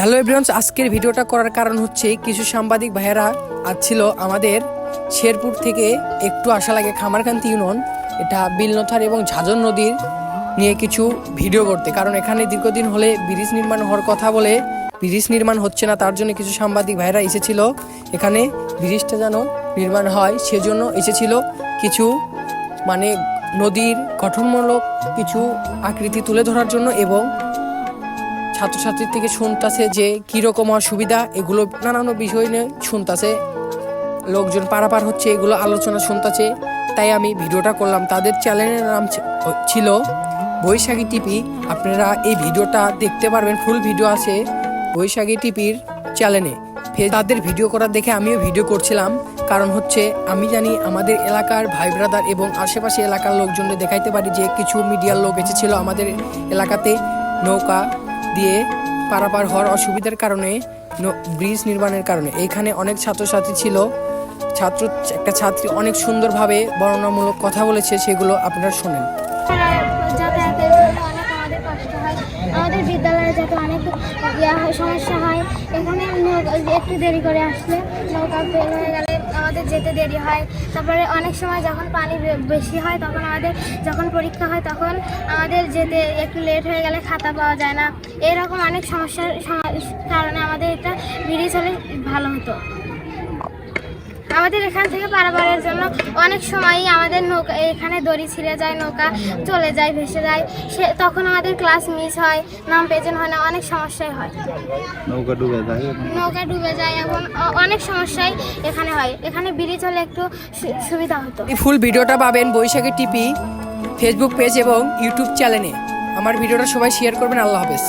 Hello everyone, আজকের ভিডিওটা করার কারণ হচ্ছে কিছু সাংবাদিক ভাইয়েরা আসছিল আমাদের শেরপুর থেকে একটু আসা লাগে খামারকান্তি ইউনিয়ন, এটা বিলনথার এবং ঝাঁঝর নদীর নিয়ে কিছু ভিডিও করতে। কারণ এখানে দীর্ঘদিন হলে ব্রিজ নির্মাণ হওয়ার কথা বলে ব্রিজ নির্মাণ হচ্ছে না, তার জন্য কিছু সাংবাদিক ভাইয়েরা এসেছিল এখানে ব্রিজটা যেন নির্মাণ হয় সেজন্য এসেছিল। কিছু নদীর গঠনমূলক কিছু আকৃতি তুলে ধরার জন্য এবং ছাত্রছাত্রীর থেকে শুনতেছে যে কীরকম অসুবিধা, এগুলো নানান বিষয় নিয়ে শুনতেছে, লোকজন পারাপার হচ্ছে, এগুলো আলোচনা শুনতেছে। তাই আমি ভিডিওটা করলাম। তাদের চ্যানেলের নাম ছিল বৈশাখী টিভি। আপনারা এই ভিডিওটা দেখতে পারবেন, ফুল ভিডিও আছে বৈশাখী টিভির চ্যানেলে। তাদের ভিডিও করা দেখে আমিও ভিডিও করছিলাম। কারণ হচ্ছে আমি জানি আমাদের এলাকার ভাই ব্রাদার এবং আশেপাশে এলাকার লোকজনদের দেখাইতে পারি যে কিছু মিডিয়ার লোক এসেছিল আমাদের এলাকাতে নৌকা দিয়ে পারাপার হওয়ার অসুবিধার কারণে, ব্রিজ নির্মাণের কারণে। এইখানে অনেক ছাত্রছাত্রী ছিল, একটা ছাত্রী অনেক সুন্দরভাবে বর্ণনামূলক কথা বলেছে, সেগুলো আপনারা শোনেন। যাতায়াতের জন্য অনেক আমাদের কষ্ট হয়, আমাদের বিদ্যালয়ে যাতে অনেক সমস্যা হয়। এখানে একটু দেরি করে আসলে নৌকা ফেল হয়ে গেলে আমাদের যেতে দেরি হয়। তারপরে অনেক সময় যখন পানি বেশি হয় তখন যখন পরীক্ষা হয় তখন আমাদের যেতে একটু লেট হয়ে গেলে খাতা পাওয়া যায় না। এরকম অনেক সমস্যার কারণে আমাদের এটা ব্রিজ হলে ভালো হতো। আমাদের এখান থেকে পারাপারের জন্য অনেক সময়ই আমাদের নৌকা এখানে দড়ি ছিঁড়ে যায়, নৌকা চলে যায়, ভেসে যায়, তখন আমাদের ক্লাস মিস হয়, নাম প্রেজেন্ট হয় না, অনেক সমস্যাই হয়, নৌকা ডুবে যায় এবং অনেক সমস্যাই এখানে হয়। এখানে ব্রিজ হলে একটু সুবিধা হতো। এই ফুল ভিডিওটা পাবেন বৈশাখী টিভি ফেসবুক পেজ এবং ইউটিউব চ্যানেলে। আমার ভিডিওটা সবাই শেয়ার করবেন। আল্লাহ হাফেজ।